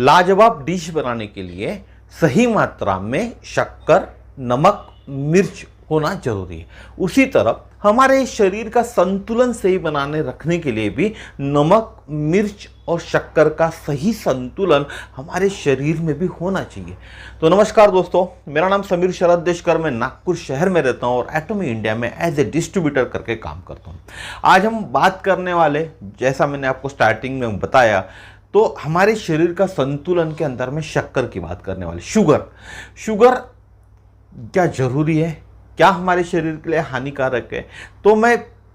लाजवाब डिश बनाने के लिए सही मात्रा में शक्कर, नमक, मिर्च होना जरूरी है। उसी तरह हमारे शरीर का संतुलन सही बनाने रखने के लिए भी नमक, मिर्च और शक्कर का सही संतुलन हमारे शरीर में भी होना चाहिए। तो नमस्कार दोस्तों, मेरा नाम समीर शरद देशकर, मैं नागपुर शहर में रहता हूं और एटॉमी इंडिया में एज ए डिस्ट्रीब्यूटर करके काम करता हूं। आज हम बात करने वाले, जैसा मैंने आपको स्टार्टिंग में बताया, तो हमारे शरीर का संतुलन के अंदर में शक्कर की बात करने वाले। शुगर क्या जरूरी है, क्या हमारे शरीर के लिए हानिकारक है? तो मैं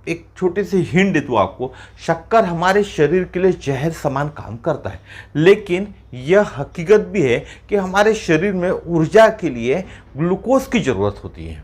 एक छोटी सी हिंट देता हूँ आपको। शक्कर हमारे शरीर के लिए जहर समान काम करता है, लेकिन यह हकीकत भी है कि हमारे शरीर में ऊर्जा के लिए ग्लूकोज की जरूरत होती है।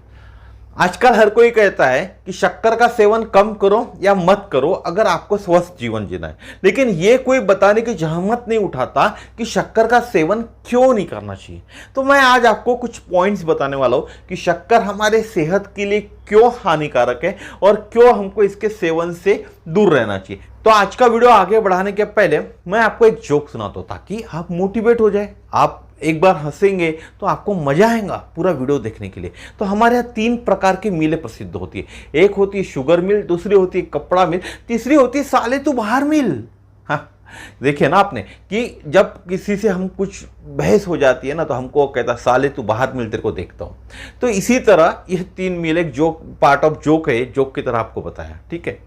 आजकल हर कोई कहता है कि शक्कर का सेवन कम करो या मत करो अगर आपको स्वस्थ जीवन जीना है, लेकिन यह कोई बताने की जहमत नहीं उठाता कि शक्कर का सेवन क्यों नहीं करना चाहिए। तो मैं आज आपको कुछ पॉइंट्स बताने वाला हूं कि शक्कर हमारे सेहत के लिए क्यों हानिकारक है और क्यों हमको इसके सेवन से दूर रहना चाहिए। तो आज का वीडियो आगे बढ़ाने के पहले मैं आपको एक जोक सुनाता हूं ताकि आप मोटिवेट हो जाए। आप एक बार हंसेंगे तो आपको मजा आएगा पूरा वीडियो देखने के लिए। तो हमारे यहाँ 3 प्रकार की मिलें प्रसिद्ध होती है। एक होती है शुगर मिल, दूसरी होती है कपड़ा मिल, तीसरी होती है साले तू बाहर मिल। हाँ, देखिए ना आपने कि जब किसी से हम कुछ बहस हो जाती है ना, तो हमको कहता साले तू बाहर मिल, तेरे को देखता हूं। तो इसी तरह यह 3 मिल एक जोक, पार्ट ऑफ जोक है, जोक की तरह आपको बताया। ठीक है,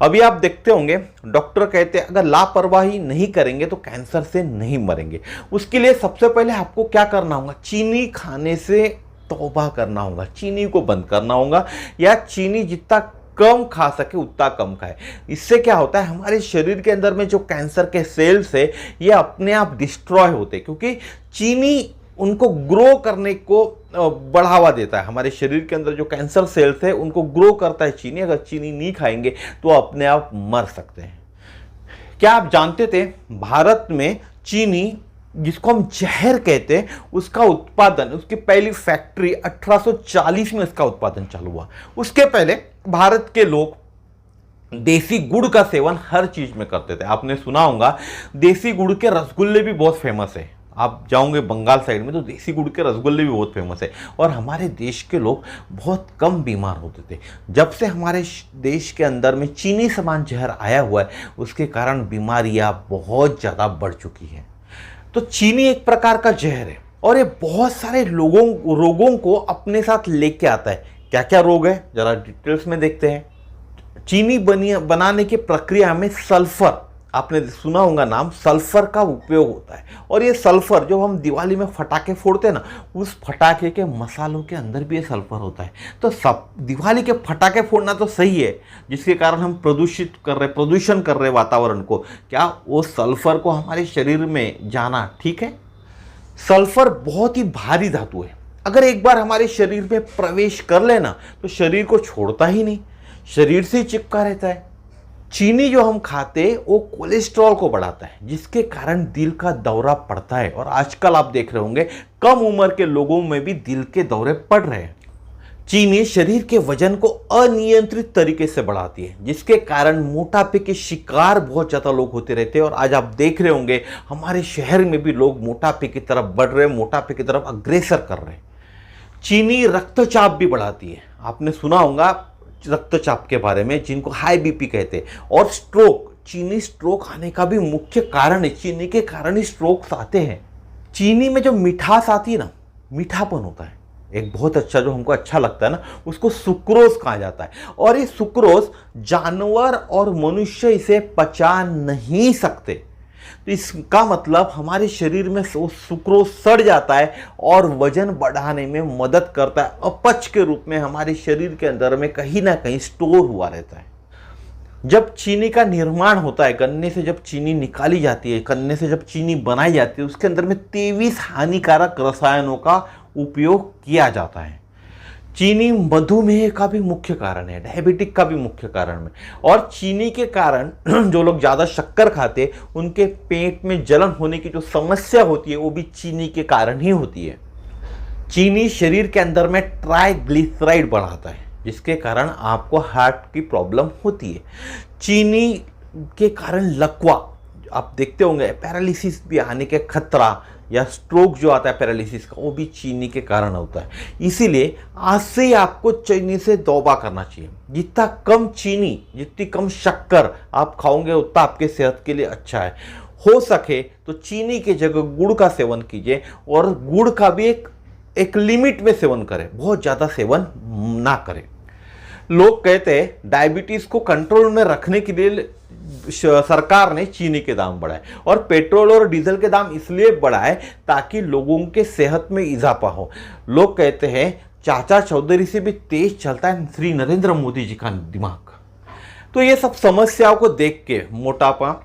अभी आप देखते होंगे डॉक्टर कहते हैं अगर लापरवाही नहीं करेंगे तो कैंसर से नहीं मरेंगे। उसके लिए सबसे पहले आपको क्या करना होगा? चीनी खाने से तौबा करना होगा, चीनी को बंद करना होगा, या चीनी जितना कम खा सके उतना कम खाए। इससे क्या होता है, हमारे शरीर के अंदर में जो कैंसर के सेल्स है ये अपने आप डिस्ट्रॉय होते हैं, क्योंकि चीनी उनको ग्रो करने को बढ़ावा देता है। हमारे शरीर के अंदर जो कैंसर सेल्स है उनको ग्रो करता है चीनी। अगर चीनी नहीं खाएंगे तो अपने आप मर सकते हैं। क्या आप जानते थे भारत में चीनी, जिसको हम जहर कहते हैं, उसका उत्पादन, उसकी पहली फैक्ट्री 1840 में इसका उत्पादन चालू हुआ। उसके पहले भारत के लोग देसी गुड़ का सेवन हर चीज में करते थे। आपने सुना होगा देसी गुड़ के रसगुल्ले भी बहुत फेमस है। आप जाओगे बंगाल साइड में तो देसी गुड़ के रसगुल्ले भी बहुत फेमस है। और हमारे देश के लोग बहुत कम बीमार होते थे। जब से हमारे देश के अंदर में चीनी समान जहर आया हुआ है, उसके कारण बीमारियां बहुत ज़्यादा बढ़ चुकी हैं। तो चीनी एक प्रकार का जहर है और ये बहुत सारे रोगों को अपने साथ लेके आता है। क्या क्या रोग है जरा डिटेल्स में देखते हैं। चीनी बनाने की प्रक्रिया में सल्फर, आपने सुना होगा नाम, सल्फर का उपयोग होता है। और ये सल्फर जो हम दिवाली में फटाके फोड़ते हैं ना, उस फटाके के मसालों के अंदर भी ये सल्फर होता है। तो सब दिवाली के फटाके फोड़ना तो सही है, जिसके कारण हम प्रदूषण कर रहे वातावरण को, क्या वो सल्फर को हमारे शरीर में जाना ठीक है? सल्फर बहुत ही भारी धातु है। अगर एक बार हमारे शरीर में प्रवेश कर लेना तो शरीर को छोड़ता ही नहीं, शरीर से ही चिपका रहता है। चीनी जो हम खाते वो कोलेस्ट्रॉल को बढ़ाता है, जिसके कारण दिल का दौरा पड़ता है। और आजकल आप देख रहे होंगे कम उम्र के लोगों में भी दिल के दौरे पड़ रहे हैं। चीनी शरीर के वजन को अनियंत्रित तरीके से बढ़ाती है, जिसके कारण मोटापे के शिकार बहुत ज्यादा लोग होते रहते हैं। और आज आप देख रहे होंगे हमारे शहर में भी लोग मोटापे की तरफ बढ़ रहे हैं, मोटापे की तरफ अग्रेसर कर रहे हैं। चीनी रक्तचाप भी बढ़ाती है। आपने सुना होगा रक्तचाप के बारे में, जिनको हाई बीपी कहते हैं। और स्ट्रोक, चीनी स्ट्रोक आने का भी मुख्य कारण है। चीनी के कारण ही स्ट्रोक्स आते हैं। चीनी में जो मिठास आती है ना, मीठापन होता है एक बहुत अच्छा, जो हमको अच्छा लगता है ना, उसको सुक्रोज कहा जाता है। और ये सुक्रोज जानवर और मनुष्य इसे पचा नहीं सकते। तो इसका मतलब हमारे शरीर में सुक्रोज सड़ जाता है और वजन बढ़ाने में मदद करता है। अपच के रूप में हमारे शरीर के अंदर में कहीं ना कहीं स्टोर हुआ रहता है। जब चीनी का निर्माण होता है, गन्ने से जब चीनी निकाली जाती है, गन्ने से जब चीनी बनाई जाती है, उसके अंदर में 23 हानिकारक रसायनों का उपयोग किया जाता है। चीनी मधुमेह का भी मुख्य कारण है, डायबिटिक का भी मुख्य कारण है। और चीनी के कारण जो लोग ज़्यादा शक्कर खाते हैं उनके पेट में जलन होने की जो समस्या होती है वो भी चीनी के कारण ही होती है। चीनी शरीर के अंदर में ट्राइग्लिसराइड बढ़ाता है, जिसके कारण आपको हार्ट की प्रॉब्लम होती है। चीनी के कारण लकवा, आप देखते होंगे पैरालिसिस भी आने के खतरा या स्ट्रोक जो आता है पैरालिसिस का, वो भी चीनी के कारण होता है। इसीलिए आज से ही आपको चीनी से तौबा करना चाहिए। जितना कम चीनी, जितनी कम शक्कर आप खाओगे उतना आपके सेहत के लिए अच्छा है। हो सके तो चीनी की जगह गुड़ का सेवन कीजिए, और गुड़ का भी एक लिमिट में सेवन करें, बहुत ज़्यादा सेवन ना करें। लोग कहते हैं डायबिटीज़ को कंट्रोल में रखने के लिए सरकार ने चीनी के दाम बढ़ाए और पेट्रोल और डीजल के दाम इसलिए बढ़ाए ताकि लोगों के सेहत में इजाफा हो। लोग कहते हैं चाचा चौधरी से भी तेज चलता है श्री नरेंद्र मोदी जी का दिमाग। तो ये सब समस्याओं को देख के मोटापा,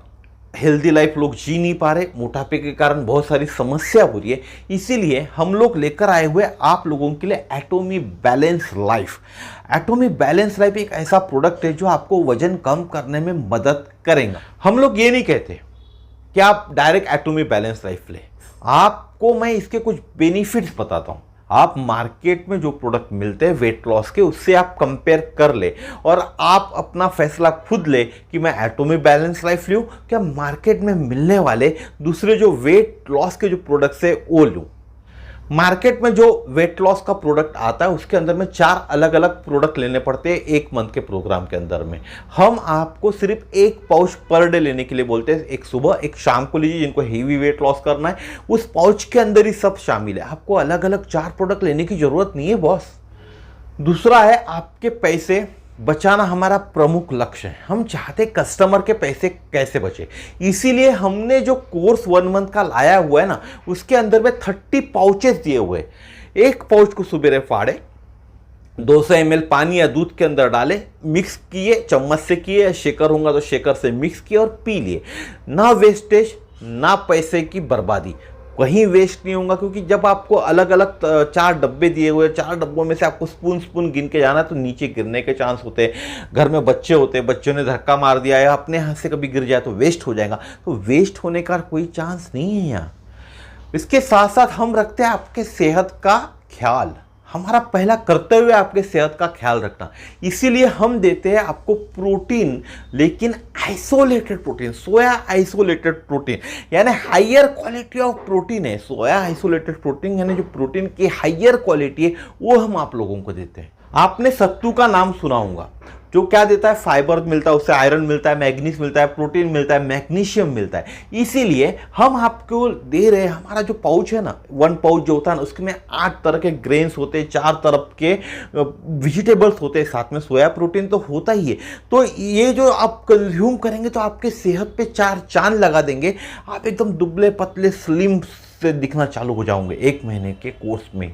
हेल्दी लाइफ लोग जी नहीं पा रहे, मोटापे के कारण बहुत सारी समस्या हो रही है। इसीलिए हम लोग लेकर आए हुए आप लोगों के लिए एटॉमी बैलेंस लाइफ। एटॉमी बैलेंस लाइफ एक ऐसा प्रोडक्ट है जो आपको वजन कम करने में मदद करेगा। हम लोग ये नहीं कहते कि आप डायरेक्ट एटॉमी बैलेंस लाइफ ले, आपको मैं इसके कुछ बेनिफिट्स बताता हूँ। आप मार्केट में जो प्रोडक्ट मिलते हैं वेट लॉस के, उससे आप कंपेयर कर ले और आप अपना फैसला खुद ले कि मैं एटॉमी बैलेंस लाइफ लूँ क्या मार्केट में मिलने वाले दूसरे जो वेट लॉस के जो प्रोडक्ट्स है वो लूँ। मार्केट में जो वेट लॉस का प्रोडक्ट आता है उसके अंदर में 4 अलग अलग प्रोडक्ट लेने पड़ते हैं एक मंथ के प्रोग्राम के अंदर में। हम आपको सिर्फ 1 पाउच पर डे लेने के लिए बोलते हैं, एक सुबह एक शाम को लीजिए जिनको हेवी वेट लॉस करना है। उस पाउच के अंदर ही सब शामिल है, आपको अलग अलग 4 प्रोडक्ट लेने की जरूरत नहीं है बॉस। दूसरा है आपके पैसे बचाना हमारा प्रमुख लक्ष्य है। हम चाहते कस्टमर के पैसे कैसे बचे, इसीलिए हमने जो कोर्स 1 मंथ का लाया हुआ है ना, उसके अंदर में 30 पाउचेस दिए हुए। एक पाउच को सुबह फाड़े, 200 ml पानी या दूध के अंदर डाले, मिक्स किए, चम्मच से किए या शेकर होगा तो शेकर से मिक्स किए और पी लिए। ना वेस्टेज, ना पैसे की बर्बादी, कहीं वेस्ट नहीं होगा। क्योंकि जब आपको अलग अलग 4 डब्बे दिए हुए, 4 डब्बों में से आपको स्पून स्पून गिन के जाना है तो नीचे गिरने के चांस होते हैं। घर में बच्चे होते हैं, बच्चों ने धक्का मार दिया या अपने हाथ से कभी गिर जाए तो वेस्ट हो जाएगा। तो वेस्ट होने का कोई चांस नहीं है यहाँ। इसके साथ साथ हम रखते हैं आपके सेहत का ख्याल। हमारा पहला कर्तव्य है आपके सेहत का ख्याल रखना। इसीलिए हम देते हैं आपको प्रोटीन, लेकिन आइसोलेटेड प्रोटीन, सोया आइसोलेटेड प्रोटीन, यानी हायर क्वालिटी ऑफ प्रोटीन है। सोया आइसोलेटेड प्रोटीन यानी जो प्रोटीन की हायर क्वालिटी है वो हम आप लोगों को देते हैं। आपने सत्तू का नाम सुना होगा, जो क्या देता है, फाइबर मिलता है, उससे आयरन मिलता है, मैग्नीज मिलता है, प्रोटीन मिलता है, मैग्नीशियम मिलता है। इसीलिए हम आपको दे रहे हैं, हमारा जो पाउच है ना, 1 पाउच जो होता है ना, उसमें 8 तरह के ग्रेन्स होते हैं, 4 तरह के वेजिटेबल्स होते हैं, साथ में सोया प्रोटीन तो होता ही है। तो ये जो आप कंज्यूम करेंगे तो आपके सेहत पे 4 चांद लगा देंगे। आप एकदम दुबले पतले स्लिम से दिखना चालू हो जाओगे 1 महीने के कोर्स में।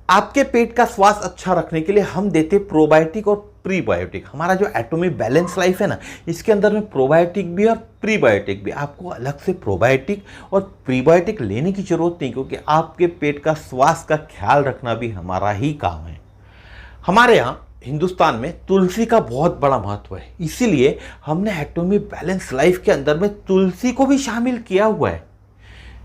आपके पेट का स्वास्थ्य अच्छा रखने के लिए हम देते हैं प्रोबायोटिक और प्रीबायोटिक। हमारा जो एटॉमी बैलेंस लाइफ है ना, इसके अंदर में प्रोबायोटिक भी और प्रीबायोटिक भी। आपको अलग से प्रोबायोटिक और प्रीबायोटिक लेने की जरूरत नहीं, क्योंकि आपके पेट का स्वास्थ्य का ख्याल रखना भी हमारा ही काम है। हमारे यहाँ हिंदुस्तान में तुलसी का बहुत बड़ा महत्व है, इसीलिए हमने एटॉमी बैलेंस लाइफ के अंदर में तुलसी को भी शामिल किया हुआ है।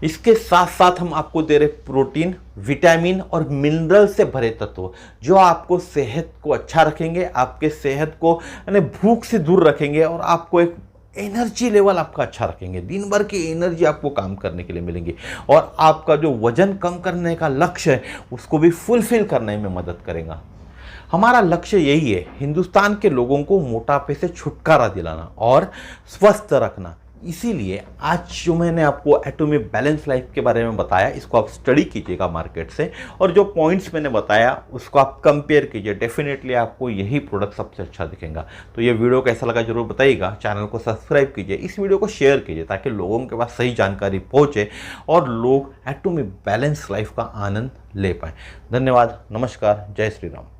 इसके साथ साथ हम आपको दे रहे प्रोटीन, विटामिन और मिनरल से भरे तत्व, जो आपको सेहत को अच्छा रखेंगे, आपके सेहत को यानी भूख से दूर रखेंगे और आपको एक एनर्जी लेवल आपका अच्छा रखेंगे। दिन भर की एनर्जी आपको काम करने के लिए मिलेंगी और आपका जो वजन कम करने का लक्ष्य है उसको भी फुलफिल करने में मदद करेगा। हमारा लक्ष्य यही है, हिंदुस्तान के लोगों को मोटापे से छुटकारा दिलाना और स्वस्थ रखना। इसीलिए आज जो मैंने आपको एटॉमी बैलेंस लाइफ के बारे में बताया, इसको आप स्टडी कीजिएगा मार्केट से, और जो पॉइंट्स मैंने बताया उसको आप कंपेयर कीजिए। डेफिनेटली आपको यही प्रोडक्ट सबसे अच्छा दिखेगा। तो ये वीडियो कैसा लगा जरूर बताइएगा। चैनल को सब्सक्राइब कीजिए, इस वीडियो को शेयर कीजिए ताकि लोगों के पास सही जानकारी पहुंचे और लोग एटॉमी बैलेंस लाइफ का आनंद ले पाएँ। धन्यवाद, नमस्कार, जय श्री राम।